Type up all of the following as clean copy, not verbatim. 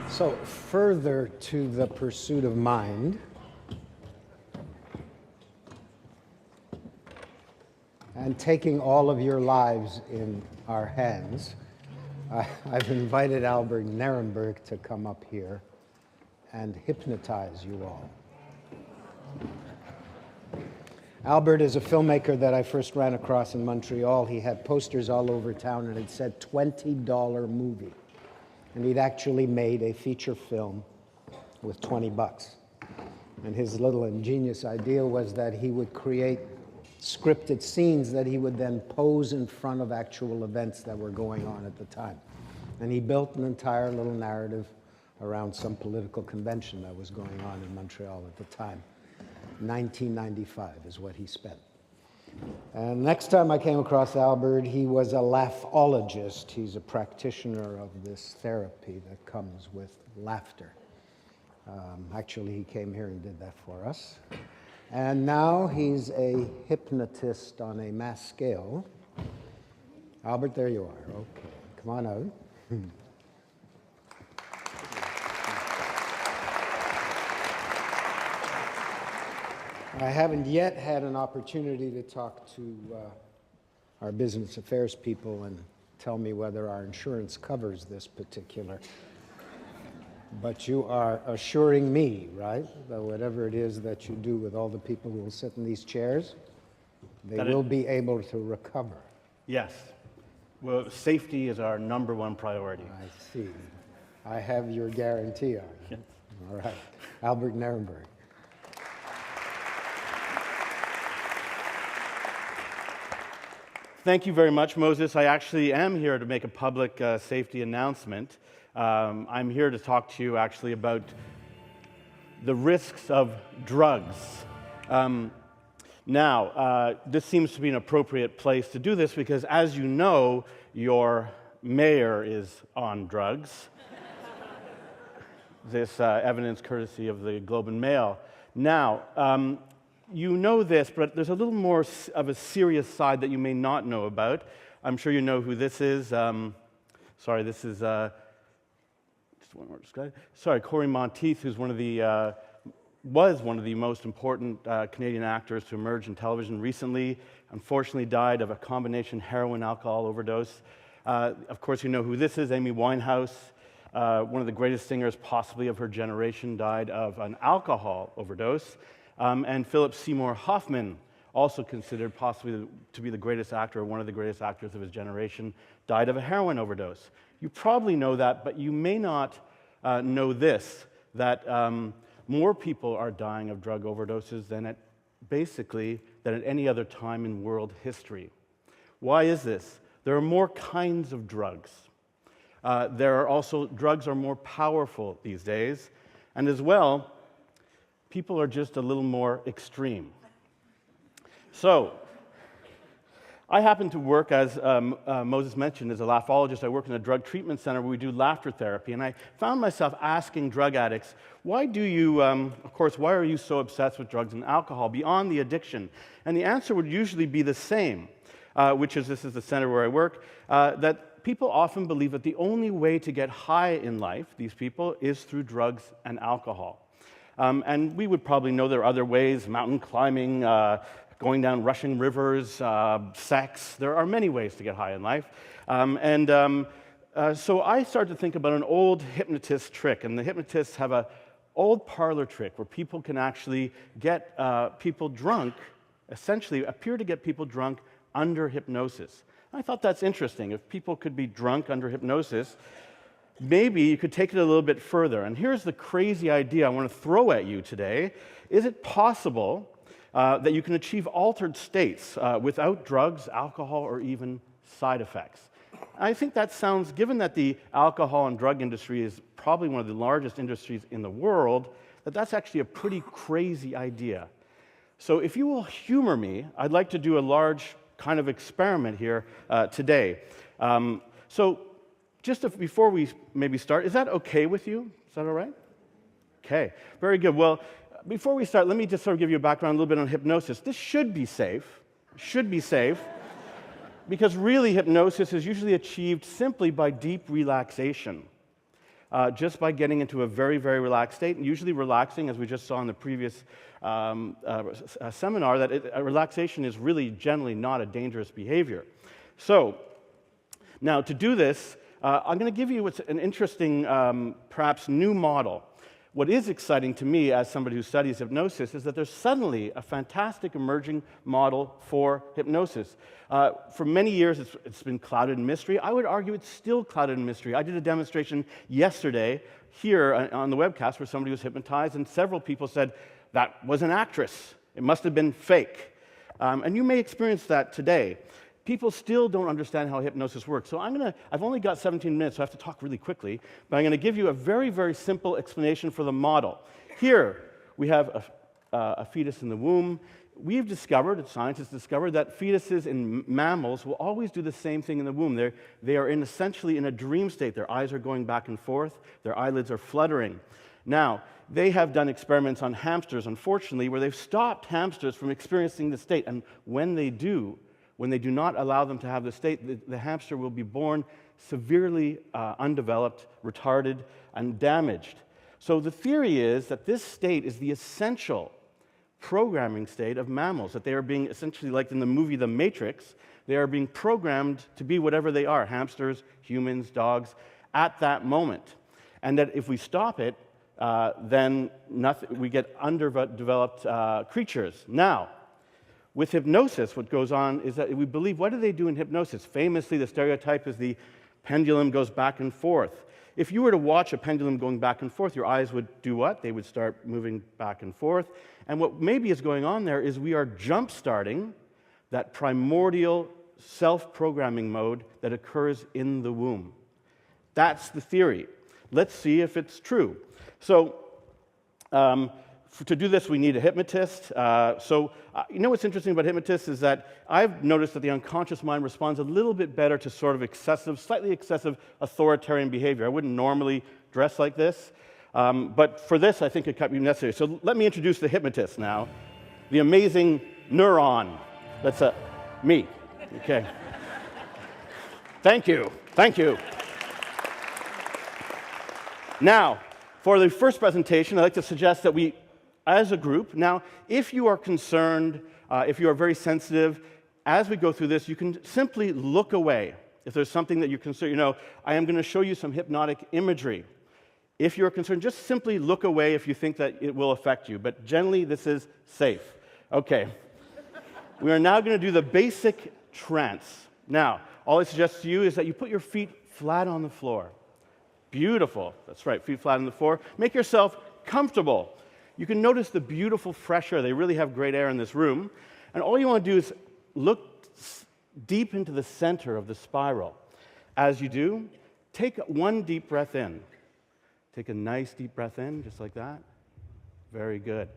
So, further to the pursuit of mind, and taking all of your lives in our hands, I've invited Albert Nerenberg to come up here and hypnotize you all. Albert is a filmmaker that I first ran across in Montreal. He had posters all over town and it said $20 movie. And he'd actually made a feature film with $20. And his little ingenious idea was that he would create scripted scenes that he would then pose in front of actual events that were going on at the time. And he built an entire little narrative around some political convention that was going on in Montreal at the time. 1995 is what he spent. And next time I came across Albert, he was a laughologist. He's a practitioner of this therapy that comes with laughter. Actually, he came here and did that for us. And now he's a hypnotist on a mass scale. Albert, there you are. Okay, come on out. I haven't yet had an opportunity to talk to our business affairs people and tell me whether our insurance covers this particular. But you are assuring me, right, that whatever it is that you do with all the people who will sit in these chairs, they will be able to recover. Yes. Well, safety is our #1 priority. I see. I have your guarantee on it. Yes. All right. Albert Nerenberg. Thank you very much, Moses. I actually am here to make a public safety announcement. I'm here to talk to you actually about the risks of drugs. This seems to be an appropriate place to do this because, as you know, your mayor is on drugs. This evidence courtesy of the Globe and Mail. Now, you know this, but there's a little more of a serious side that you may not know about. I'm sure you know who this is. This is just one more slide. Sorry, Cory Monteith, who's was one of the most important Canadian actors to emerge in television recently. Unfortunately, died of a combination heroin-alcohol overdose. Of course, you know who this is. Amy Winehouse, one of the greatest singers possibly of her generation, died of an alcohol overdose. And Philip Seymour Hoffman, also considered possibly to be the greatest actor, or one of the greatest actors of his generation, died of a heroin overdose. You probably know that, but you may not know this, that more people are dying of drug overdoses than at any other time in world history. Why is this? There are more kinds of drugs. Drugs are more powerful these days, and as well, people are just a little more extreme. So, I happen to work, as Moses mentioned, as a laughologist. I work in a drug treatment center where we do laughter therapy, and I found myself asking drug addicts, why are you so obsessed with drugs and alcohol beyond the addiction? And the answer would usually be the same, this is the center where I work, that people often believe that the only way to get high in life, these people, is through drugs and alcohol. And we would probably know there are other ways: mountain climbing, going down rushing rivers, sex. There are many ways to get high in life. So I started to think about an old hypnotist trick. And the hypnotists have an old parlor trick where people can actually get people drunk, essentially appear to get people drunk under hypnosis. I thought that's interesting. If people could be drunk under hypnosis, maybe you could take it a little bit further. And here's the crazy idea I want to throw at you today. Is it possible that you can achieve altered states without drugs, alcohol, or even side effects? I think that sounds, given that the alcohol and drug industry is probably one of the largest industries in the world, that's actually a pretty crazy idea. So if you will humor me, I'd like to do a large kind of experiment here today. Before we maybe start, is that okay with you? Is that all right? Okay, very good. Well, before we start, let me just sort of give you a background a little bit on hypnosis. This should be safe, because really hypnosis is usually achieved simply by deep relaxation. just by getting into a very, very relaxed state, and usually relaxing, as we just saw in the previous seminar, that relaxation is really generally not a dangerous behavior. So, now to do this, I'm going to give you an interesting, perhaps new model. What is exciting to me as somebody who studies hypnosis is that there's suddenly a fantastic emerging model for hypnosis. For many years, it's been clouded in mystery. I would argue it's still clouded in mystery. I did a demonstration yesterday here on the webcast where somebody was hypnotized, and several people said, that was an actress. It must have been fake. And you may experience that today. People still don't understand how hypnosis works. So I've only got 17 minutes, so I have to talk really quickly, but I'm going to give you a very, very simple explanation for the model. Here, we have a fetus in the womb. We've discovered, scientists discovered, that fetuses in mammals will always do the same thing in the womb. They are essentially in a dream state. Their eyes are going back and forth. Their eyelids are fluttering. Now, they have done experiments on hamsters, unfortunately, where they've stopped hamsters from experiencing the state. And when they do not allow them to have the state, the hamster will be born severely undeveloped, retarded, and damaged. So the theory is that this state is the essential programming state of mammals, that they are being essentially, like in the movie The Matrix, they are being programmed to be whatever they are, hamsters, humans, dogs, at that moment. And that if we stop it, then we get underdeveloped creatures. Now, with hypnosis, what goes on is that we believe, what do they do in hypnosis? Famously, the stereotype is the pendulum goes back and forth. If you were to watch a pendulum going back and forth, your eyes would do what? They would start moving back and forth. And what maybe is going on there is we are jump-starting that primordial self-programming mode that occurs in the womb. That's the theory. Let's see if it's true. So, to do this, we need a hypnotist. You know what's interesting about hypnotists is that I've noticed that the unconscious mind responds a little bit better to sort of slightly excessive authoritarian behavior. I wouldn't normally dress like this, but for this, I think it could be necessary. So let me introduce the hypnotist now, the amazing neuron. That's me. Okay. Thank you. Thank you. Now, for the first presentation, I'd like to suggest that we, as a group, now, if you are concerned, if you are very sensitive, as we go through this, you can simply look away. If there's something that you're concerned, I am going to show you some hypnotic imagery. If you're concerned, just simply look away if you think that it will affect you. But generally, this is safe. Okay. We are now going to do the basic trance. Now, all I suggest to you is that you put your feet flat on the floor. Beautiful. That's right, feet flat on the floor. Make yourself comfortable. You can notice the beautiful fresh air. They really have great air in this room. And all you want to do is look deep into the center of the spiral. As you do, take one deep breath in. Take a nice deep breath in, just like that. Very good.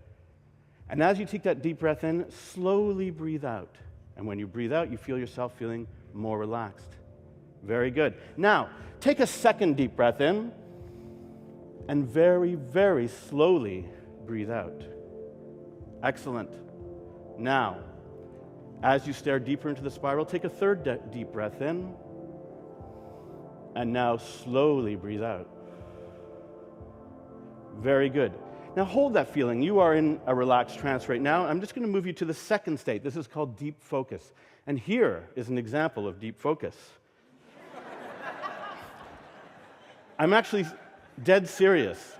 And as you take that deep breath in, slowly breathe out. And when you breathe out, you feel yourself feeling more relaxed. Very good. Now, take a second deep breath in, and very, very slowly breathe out. Excellent. Now, as you stare deeper into the spiral, take a third deep breath in, and now slowly breathe out. Very good. Now hold that feeling. You are in a relaxed trance right now. I'm just going to move you to the second state. This is called deep focus. And here is an example of deep focus. I'm actually dead serious.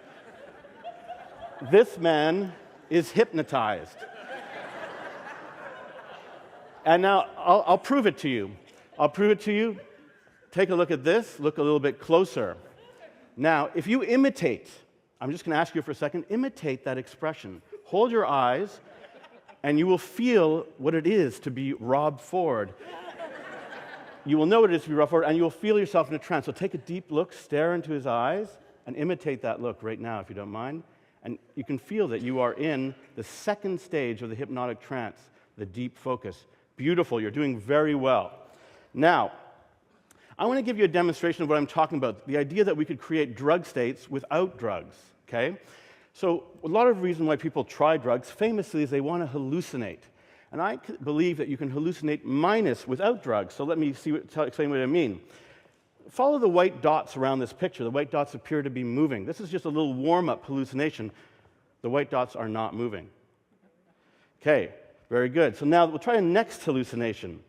This man is hypnotized. And now I'll prove it to you. I'll prove it to you. Take a look at this. Look a little bit closer. Now, if you imitate, I'm just going to ask you for a second, imitate that expression. Hold your eyes, and you will feel what it is to be Rob Ford. You will know what it is to be Rob Ford, and you will feel yourself in a trance. So take a deep look, stare into his eyes, and imitate that look right now, if you don't mind. And you can feel that you are in the second stage of the hypnotic trance, the deep focus. Beautiful. You're doing very well. Now, I want to give you a demonstration of what I'm talking about, the idea that we could create drug states without drugs, okay? So a lot of the reason why people try drugs, famously, is they want to hallucinate. And I believe that you can hallucinate without drugs. So let me explain what I mean. follow the white dots around this picture. The white dots appear to be moving. This is just a little warm-up hallucination. The white dots are not moving. Okay, very good. So now we'll try a next hallucination.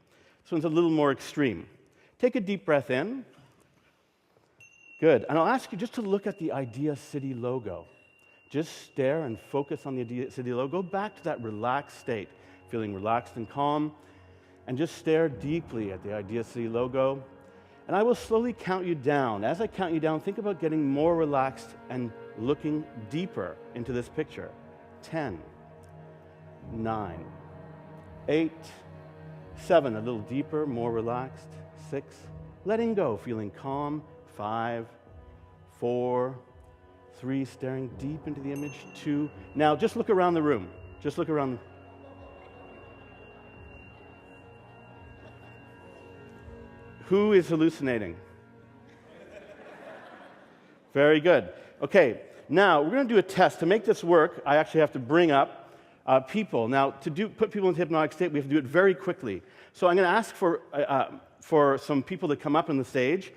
This one's a little more extreme. Take a deep breath in. Good. And I'll ask you just to look at the Idea City logo. Just stare and focus on the Idea City logo. Go back to that relaxed state, feeling relaxed and calm, and just stare deeply at the Idea City logo. And I will slowly count you down. As I count you down, think about getting more relaxed and looking deeper into this picture. 10, 9, 8, 7, a little deeper, more relaxed. 6, letting go, feeling calm. 5, 4, 3, staring deep into the image. 2, now just look around the room. Just look around. Who is hallucinating? Very good. Okay, now we're going to do a test. To make this work, I actually have to bring up people. Now, to put people in hypnotic state, we have to do it very quickly. So I'm going to ask for some people to come up on the stage,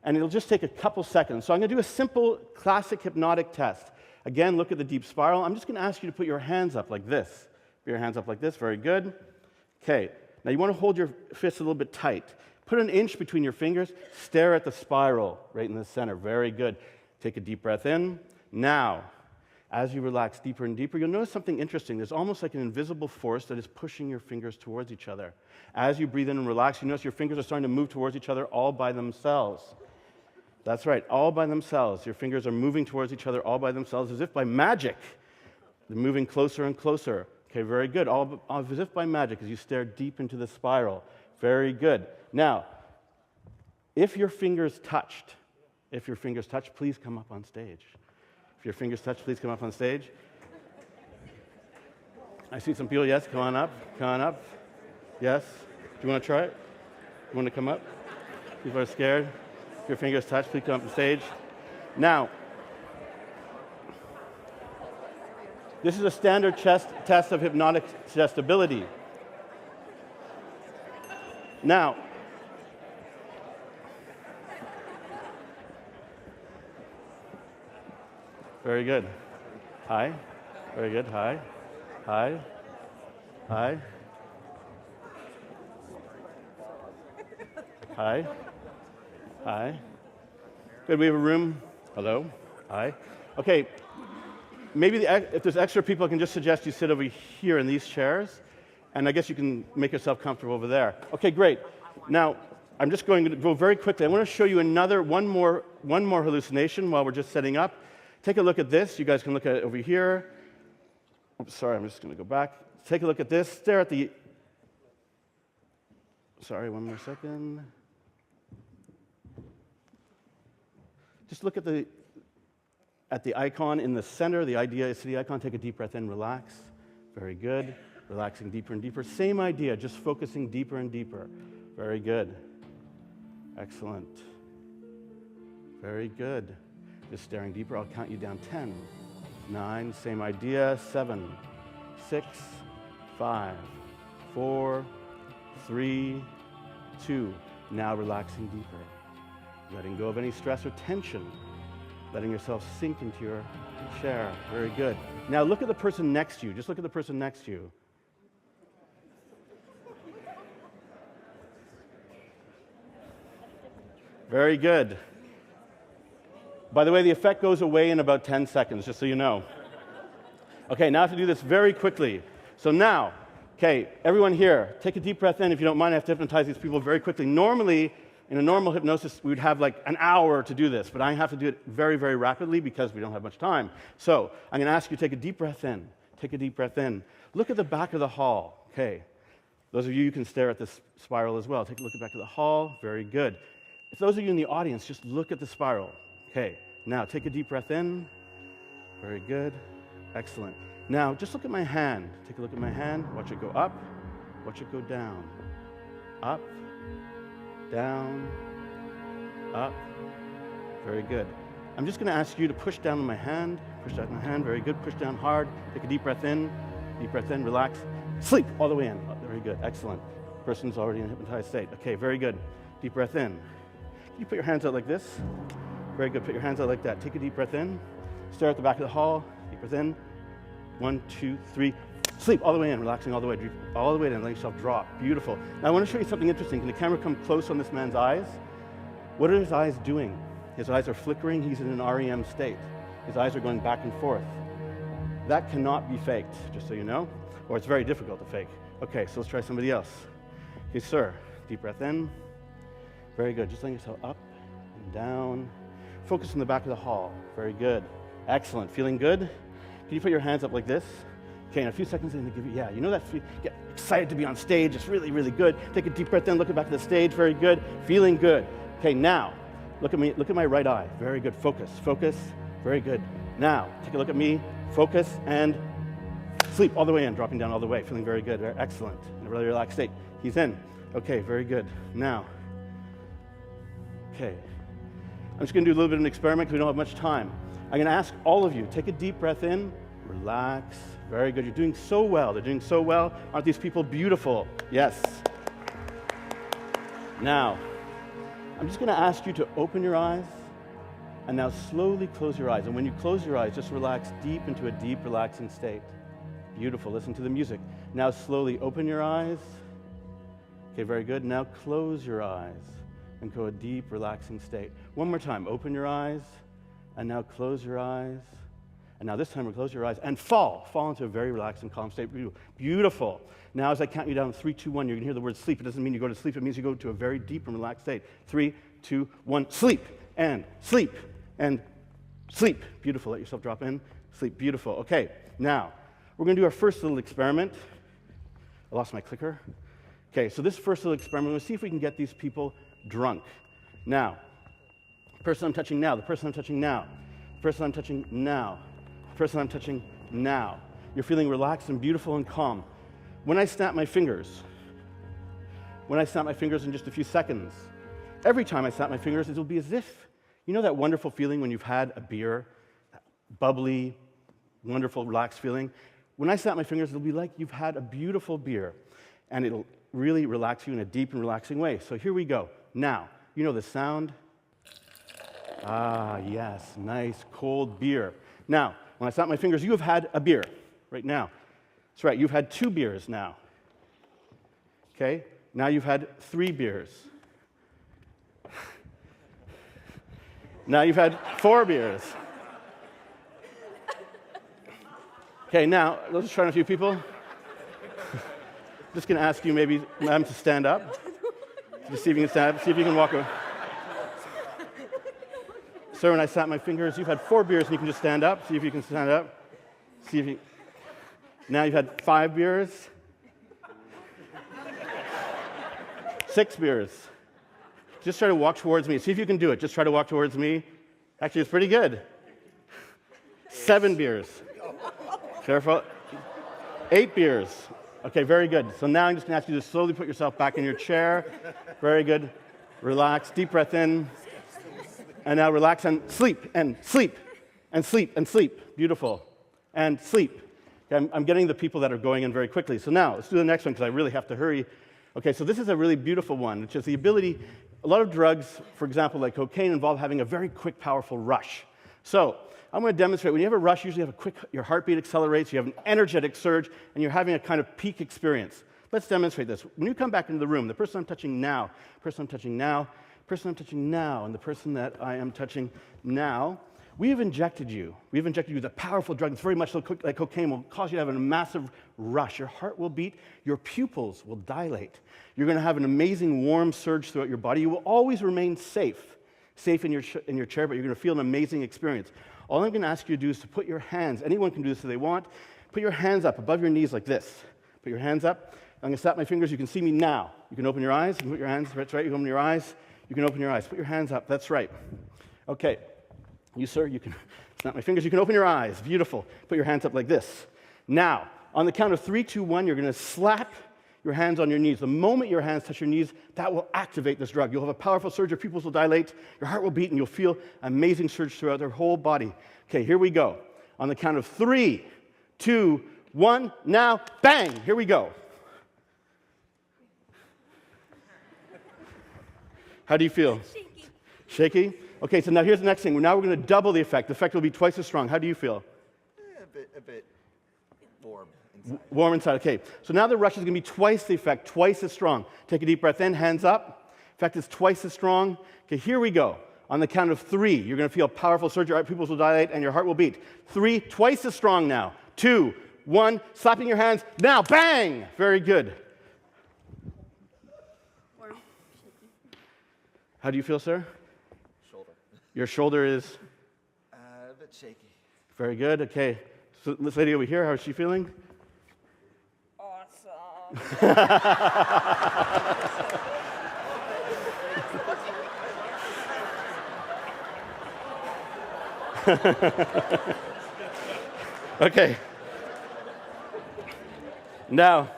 and it'll just take a couple seconds. So I'm going to do a simple, classic hypnotic test. Again, look at the deep spiral. I'm just going to ask you to put your hands up like this. Put your hands up like this. Very good. Okay. Now you want to hold your fists a little bit tight. Put an inch between your fingers. Stare at the spiral right in the center. Very good. Take a deep breath in. Now, as you relax deeper and deeper, you'll notice something interesting. There's almost like an invisible force that is pushing your fingers towards each other. As you breathe in and relax, you notice your fingers are starting to move towards each other all by themselves. That's right, all by themselves. Your fingers are moving towards each other all by themselves as if by magic. They're moving closer and closer. Okay, very good. All as if by magic as you stare deep into the spiral. Very good. Now, if your fingers touched, please come up on stage. If your fingers touch, please come up on stage. I see some people. Yes, come on up. Come on up. Yes. Do you want to try it? You want to come up? People are scared. If your fingers touch, please come up on stage. Now, this is a standard test of hypnotic suggestibility. Now, very good. Hi. Very good. Hi. Hi. Hi. Hi. Hi. Good. We have a room. Hello. Hi. Okay. Maybe if there's extra people, I can just suggest you sit over here in these chairs, and I guess you can make yourself comfortable over there. Okay, great. Now, I'm just going to go very quickly. I want to show you one more hallucination while we're just setting up. Take a look at this. You guys can look at it over here. Oops, sorry, I'm just going to go back. Take a look at this. Stare at the... Sorry, one more second. Just look at the icon in the center, the Idea City icon. Take a deep breath in, relax. Very good. Relaxing deeper and deeper. Same idea, just focusing deeper and deeper. Very good. Excellent. Very good. Just staring deeper. I'll count you down. 10, 9, same idea. 7, 6, 5, 4, 3, 2. Now relaxing deeper. Letting go of any stress or tension. Letting yourself sink into your chair. Very good. Now look at the person next to you. Just look at the person next to you. Very good. By the way, the effect goes away in about 10 seconds, just so you know. Okay, now I have to do this very quickly. So now, okay, everyone here, take a deep breath in. If you don't mind, I have to hypnotize these people very quickly. Normally, in a normal hypnosis, we would have like an hour to do this, but I have to do it very, very rapidly because we don't have much time. So I'm going to ask you to take a deep breath in. Take a deep breath in. Look at the back of the hall. Okay. Those of you who can stare at this spiral as well. Take a look at the back of the hall. Very good. If those of you in the audience, just look at the spiral. Okay. Now take a deep breath in. Very good. Excellent. Now just look at my hand. Take a look at my hand. Watch it go up. Watch it go down. Up. Down, up. Very good. I'm just going to ask you to push down on my hand. Push down on my hand. Very good. Push down hard. Take a deep breath in. Deep breath in. Relax. Sleep all the way in. Oh, very good. Excellent. Person's already in a hypnotized state. Okay, very good. Deep breath in. Can you put your hands out like this? Very good. Put your hands out like that. Take a deep breath in. Stare at the back of the hall. Deep breath in. 1, 2, 3. Sleep all the way in, relaxing all the way. All the way in, letting yourself drop. Beautiful. Now I want to show you something interesting. Can the camera come close on this man's eyes? What are his eyes doing? His eyes are flickering. He's in an REM state. His eyes are going back and forth. That cannot be faked, just so you know, or it's very difficult to fake. Okay, so let's try somebody else. Okay, sir. Deep breath in. Very good. Just letting yourself up and down. Focus on the back of the hall. Very good. Excellent. Feeling good? Can you put your hands up like this? Okay, in a few seconds, I'm going to give you, you know that, get excited to be on stage. It's really, really good. Take a deep breath in, look back at the stage. Very good. Feeling good. Okay, now, look at me. Look at my right eye. Very good. Focus. Focus. Very good. Now, take a look at me. Focus and sleep all the way in, dropping down all the way. Feeling very good. Very excellent. In a really relaxed state. He's in. Okay, very good. Now, okay. I'm just going to do a little bit of an experiment because we don't have much time. I'm going to ask all of you, take a deep breath in, relax. Very good. You're doing so well. They're doing so well. Aren't these people beautiful? Yes. Now, I'm just going to ask you to open your eyes and now slowly close your eyes. And when you close your eyes, just relax deep into a deep, relaxing state. Beautiful. Listen to the music. Now slowly open your eyes. Okay, very good. Now close your eyes and go a deep, relaxing state. One more time. Open your eyes, and now close your eyes. And now this time, we'll close your eyes and fall. Fall into a very relaxed and calm state. Beautiful. Now as I count you down, 3, 2, 1, you're going to hear the word sleep. It doesn't mean you go to sleep. It means you go to a very deep and relaxed state. 3, 2, 1, sleep, and sleep, and sleep. Beautiful. Let yourself drop in. Sleep. Beautiful. Okay, now, we're going to do our first little experiment. I lost my clicker. Okay, so this first little experiment, we're going to see if we can get these people drunk. Now, the person I'm touching now, the person I'm touching now, the person I'm touching now, the person I'm touching now. You're feeling relaxed and beautiful and calm. When I snap my fingers in just a few seconds, every time I snap my fingers, it'll be as if, you know that wonderful feeling when you've had a beer, that bubbly, wonderful, relaxed feeling? When I snap my fingers, it'll be like you've had a beautiful beer, and it'll really relax you in a deep and relaxing way. So here we go. Now, you know the sound? Ah, yes, nice cold beer. Now, when I snap my fingers, you have had a beer right now. That's right, you've had 2 beers now. Okay, now you've had 3 beers. Now you've had 4 beers. Okay, now, let's try on a few people. Just going to ask you maybe, ma'am, to stand up. Just see if you can stand up, see if you can walk away. Sir, when I snap my fingers, you've had 4 beers and you can just stand up. See if you can stand up. See if you... Now you've had 5 beers. 6 beers. Just try to walk towards me. See if you can do it. Just try to walk towards me. Actually, it's pretty good. 7 beers. Careful. 8 beers. Okay, very good. So now I'm just going to ask you to slowly put yourself back in your chair. Very good. Relax. Deep breath in. And now relax and sleep, and sleep, and sleep, and sleep. Beautiful. And sleep. Okay, I'm getting the people that are going in very quickly. So now, let's do the next one because I really have to hurry. Okay, so this is a really beautiful one, which is the ability, a lot of drugs, for example, like cocaine, involve having a very quick, powerful rush. So I'm going to demonstrate. When you have a rush, usually you have a quick, your heartbeat accelerates, you have an energetic surge, and you're having a kind of peak experience. Let's demonstrate this. When you come back into the room, the person I'm touching now, the person I'm touching now, the person I'm touching now, and the person that I am touching now, we have injected you. We've injected you with a powerful drug that's very much like cocaine, will cause you to have a massive rush. Your heart will beat, your pupils will dilate. You're going to have an amazing warm surge throughout your body. You will always remain safe in your chair, but you're going to feel an amazing experience. All I'm going to ask you to do is to put your hands, anyone can do this if they want, put your hands up above your knees like this. Put your hands up. I'm going to snap my fingers. You can see me now. You can open your eyes and put your hands, that's right, you can open your eyes. You can open your eyes. Put your hands up. That's right. Okay. You, sir, you can snap my fingers. You can open your eyes. Beautiful. Put your hands up like this. Now, on the count of 3, 2, 1, you're going to slap your hands on your knees. The moment your hands touch your knees, that will activate this drug. You'll have a powerful surge. Your pupils will dilate. Your heart will beat, and you'll feel amazing surge throughout their whole body. Okay, here we go. On the count of 3, 2, 1, now, bang! Here we go. How do you feel? Shaky? Okay, so now here's the next thing. Now we're going to double the effect. The effect will be twice as strong. How do you feel? A bit warm inside. Warm inside, okay. So now the rush is going to be twice the effect, twice as strong. Take a deep breath in, hands up. Effect is twice as strong. Okay, here we go. On the count of 3, you're going to feel a powerful surge. Your pupils will dilate and your heart will beat. 3, twice as strong now. 2, 1, slapping your hands. Now, bang! Very good. Warm, shaky. How do you feel, sir? Shoulder. Your shoulder is A bit shaky. very good. Okay. So this lady over here, how is she feeling? Awesome. Okay. Now,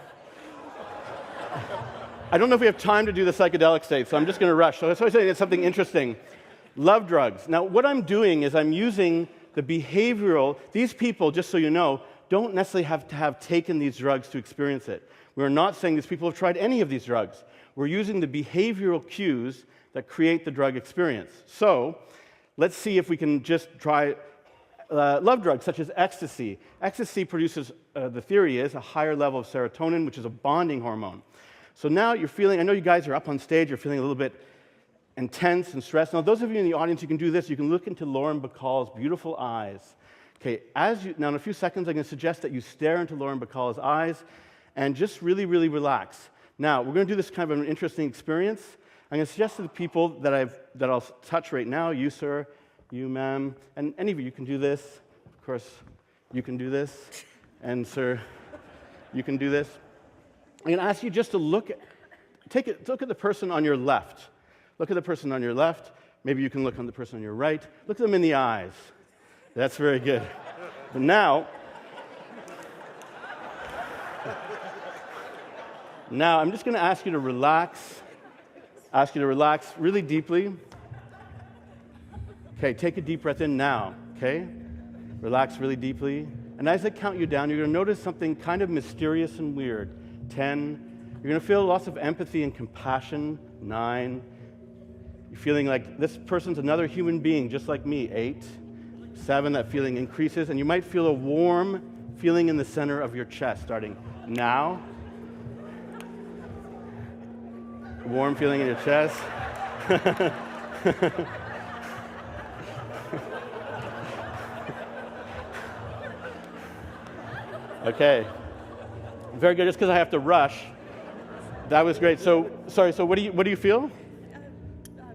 I don't know if we have time to do the psychedelic state, so I'm just going to rush. So I saying it's something interesting. Love drugs. Now, what I'm doing is I'm using the behavioral. These people, just so you know, don't necessarily have to have taken these drugs to experience it. We're not saying these people have tried any of these drugs. We're using the behavioral cues that create the drug experience. So let's see if we can just try love drugs such as ecstasy. Ecstasy produces, the theory is, a higher level of serotonin, which is a bonding hormone. So now you're feeling, I know you guys are up on stage, you're feeling a little bit intense and stressed. Now, those of you in the audience, you can do this. You can look into Lauren Bacall's beautiful eyes. Okay, now in a few seconds, I'm going to suggest that you stare into Lauren Bacall's eyes and just really, really relax. Now, we're going to do this kind of an interesting experience. I'm going to suggest to the people that I'll touch right now, you, sir, you, ma'am, and any of you can do this. Of course, you can do this. And, sir, you can do this. I'm going to ask you just to look at the person on your left. Look at the person on your left. Maybe you can look on the person on your right. Look them in the eyes. That's very good. But now, I'm just going to ask you to relax. Ask you to relax really deeply. Okay, take a deep breath in now, okay? Relax really deeply. And as I count you down, you're going to notice something kind of mysterious and weird. 10. You're going to feel lots of empathy and compassion. 9. You're feeling like this person's another human being, just like me. 8. 7, that feeling increases. And you might feel a warm feeling in the center of your chest, starting now. Warm feeling in your chest. Okay. Very good. Just because I have to rush. That was great. So, sorry. So, what do you feel?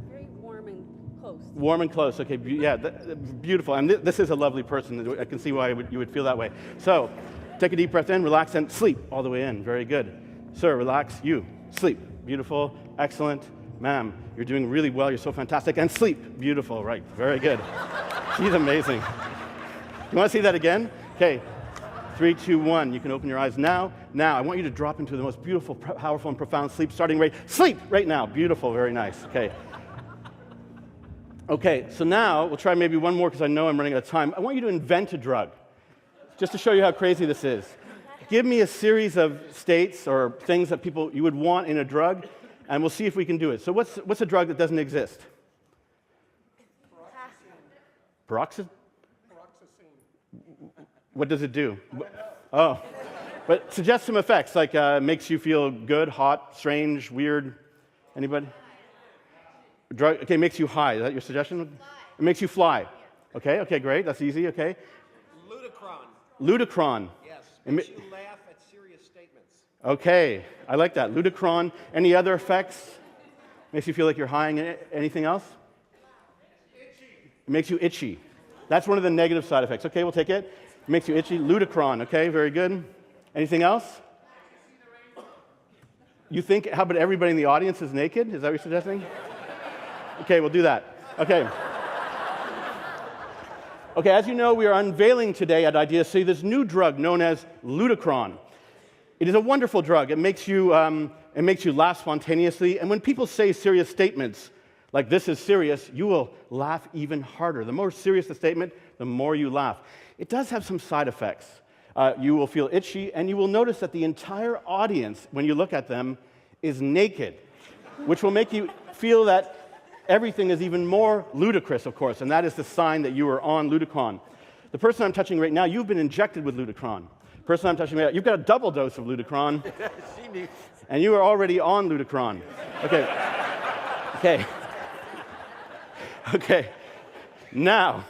Very warm and close. Warm and close. Okay. Yeah. Beautiful. And this is a lovely person. I can see why you would feel that way. So, take a deep breath in, relax, and sleep all the way in. Very good. Sir, relax. You sleep. Beautiful. Excellent. Ma'am, you're doing really well. You're so fantastic. And sleep. Beautiful. Right. Very good. She's amazing. You want to see that again? Okay. 3, 2, 1. You can open your eyes now. Now, I want you to drop into the most beautiful, powerful, and profound sleep, starting right. Sleep right now. Beautiful. Very nice. Okay. Okay, so now we'll try maybe one more because I know I'm running out of time. I want you to invent a drug, just to show you how crazy this is. Give me a series of states or things that you would want in a drug, and we'll see if we can do it. So what's a drug that doesn't exist? Peroxide? What does it do? Oh, but suggest some effects, like makes you feel good, hot, strange, weird. Anybody? Drug, okay, makes you high. Is that your suggestion? Fly. It makes you fly. Okay, okay, great. That's easy, okay. Ludicron. Yes, makes you laugh at serious statements. Okay, I like that. Ludicron. Any other effects? Makes you feel like you're high. Anything else? Itchy. It makes you itchy. That's one of the negative side effects. Okay, we'll take it. It makes you itchy. Ludicron. Okay, very good. Anything else? You think, how about everybody in the audience is naked? Is that what you're suggesting? Okay, we'll do that. Okay. Okay, as you know, we are unveiling today at Idea City this new drug known as Ludicron. It is a wonderful drug. It makes you laugh spontaneously, and when people say serious statements like "this is serious," you will laugh even harder. The more serious the statement, the more you laugh. It does have some side effects. You will feel itchy, and you will notice that the entire audience, when you look at them, is naked, which will make you feel that everything is even more ludicrous, of course, and that is the sign that you are on Ludicron. The person I'm touching right now, you've been injected with Ludicron. The person I'm touching right now, you've got a double dose of Ludicron, and you are already on Ludicron. Okay. Okay. Now,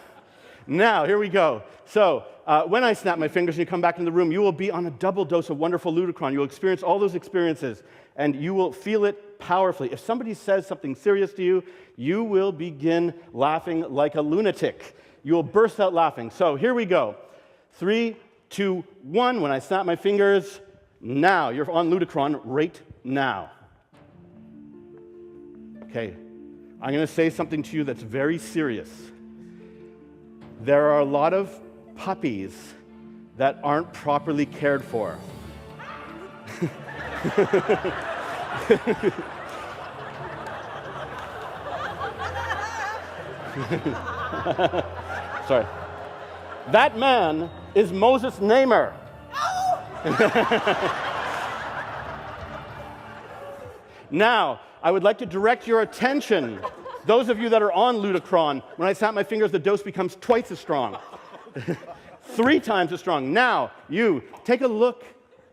here we go. So, when I snap my fingers and you come back into the room, you will be on a double dose of wonderful Ludicron. You will experience all those experiences, and you will feel it powerfully. If somebody says something serious to you, you will begin laughing like a lunatic. You will burst out laughing. So, here we go. 3, 2, 1. When I snap my fingers, now. You're on Ludicron right now. Okay. I'm going to say something to you that's very serious. There are a lot of puppies that aren't properly cared for. Sorry. That man is Moses Namer. Now, I would like to direct your attention, those of you that are on Ludicron, when I snap my fingers, the dose becomes twice as strong. 3 times as strong. Now, you, take a look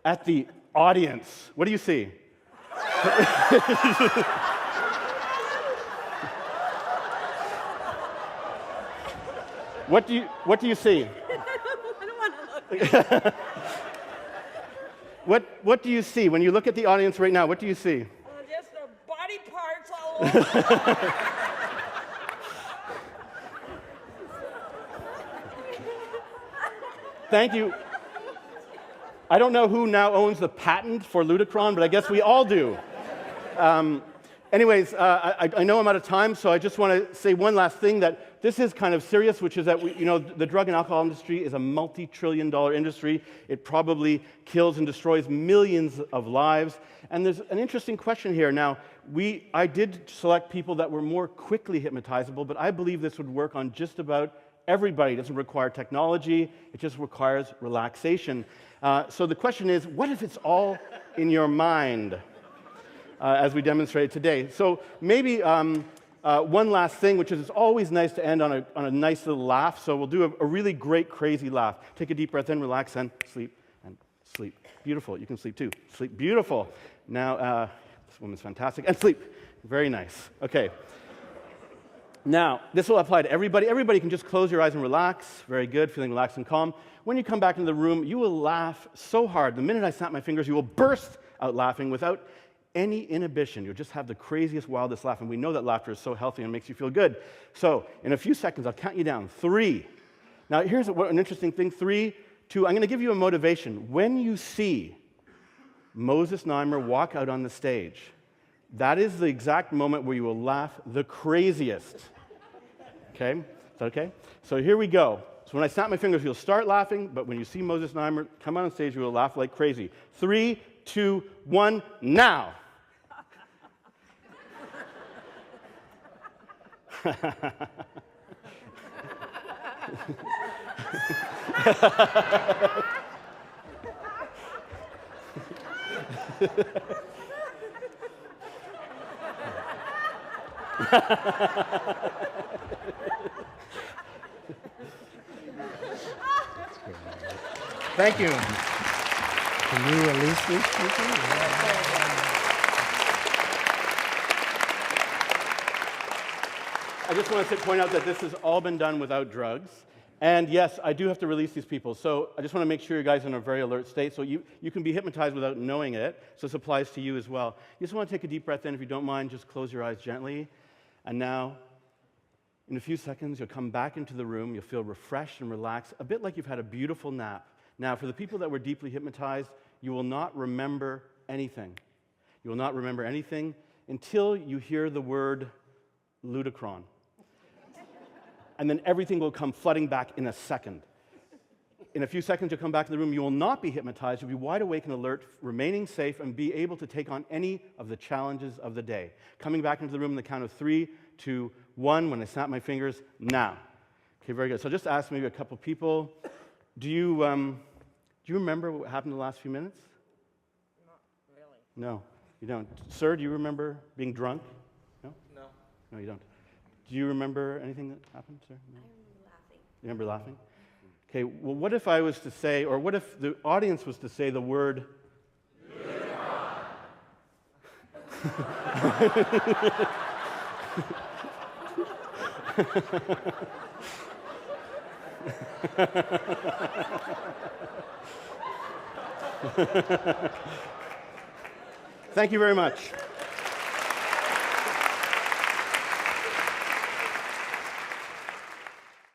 at the audience. What do you see? What do you see? I don't want to look. What do you see? When you look at the audience right now, what do you see? Just the body parts all over. Thank you. I don't know who now owns the patent for Ludicron, but I guess we all do. Anyways, I know I'm out of time, so I just want to say one last thing, that this is kind of serious, which is that the drug and alcohol industry is a multi-trillion-dollar industry. It probably kills and destroys millions of lives. And there's an interesting question here. Now, I did select people that were more quickly hypnotizable, but I believe this would work on just about everybody. It doesn't require technology. It just requires relaxation. So the question is, what if it's all in your mind? As we demonstrated today. So maybe one last thing, which is it's always nice to end on a nice little laugh. So we'll do a really great, crazy laugh. Take a deep breath in, relax, and sleep, and sleep. Beautiful. You can sleep too. Sleep. Beautiful. Now, this woman's fantastic. And sleep. Very nice. Okay. Now, this will apply to everybody. Everybody can just close your eyes and relax. Very good. Feeling relaxed and calm. When you come back into the room, you will laugh so hard. The minute I snap my fingers, you will burst out laughing without any inhibition. You'll just have the craziest, wildest laugh, and we know that laughter is so healthy and makes you feel good. So, in a few seconds, I'll count you down. 3. Now, here's an interesting thing. 3, 2, I'm going to give you a motivation. When you see Moses Namer walk out on the stage, that is the exact moment where you will laugh the craziest. Okay? Is that okay? So here we go. So when I snap my fingers, you'll start laughing, but when you see Moses Namer come out on stage, you will laugh like crazy. 3, 2, 1, now! Thank you. Can you release these people? I just want to point out that this has all been done without drugs. And yes, I do have to release these people. So I just want to make sure you guys are in a very alert state. So you can be hypnotized without knowing it. So this applies to you as well. You just want to take a deep breath in. If you don't mind, just close your eyes gently. And now, in a few seconds, you'll come back into the room. You'll feel refreshed and relaxed, a bit like you've had a beautiful nap. Now, for the people that were deeply hypnotized, you will not remember anything. You will not remember anything until you hear the word Ludicron. And then everything will come flooding back in a second. In a few seconds, you'll come back to the room. You will not be hypnotized. You'll be wide awake and alert, remaining safe, and be able to take on any of the challenges of the day. Coming back into the room in the count of 3, 2, 1, when I snap my fingers, now. Okay, very good. So just ask maybe a couple people, do you remember what happened in the last few minutes? Not really. No, you don't. Sir, do you remember being drunk? No? No. No, you don't. Do you remember anything that happened, sir? No? I remember laughing. You remember laughing? Okay, well, what if I was to say, or what if the audience was to say the word? Thank you very much.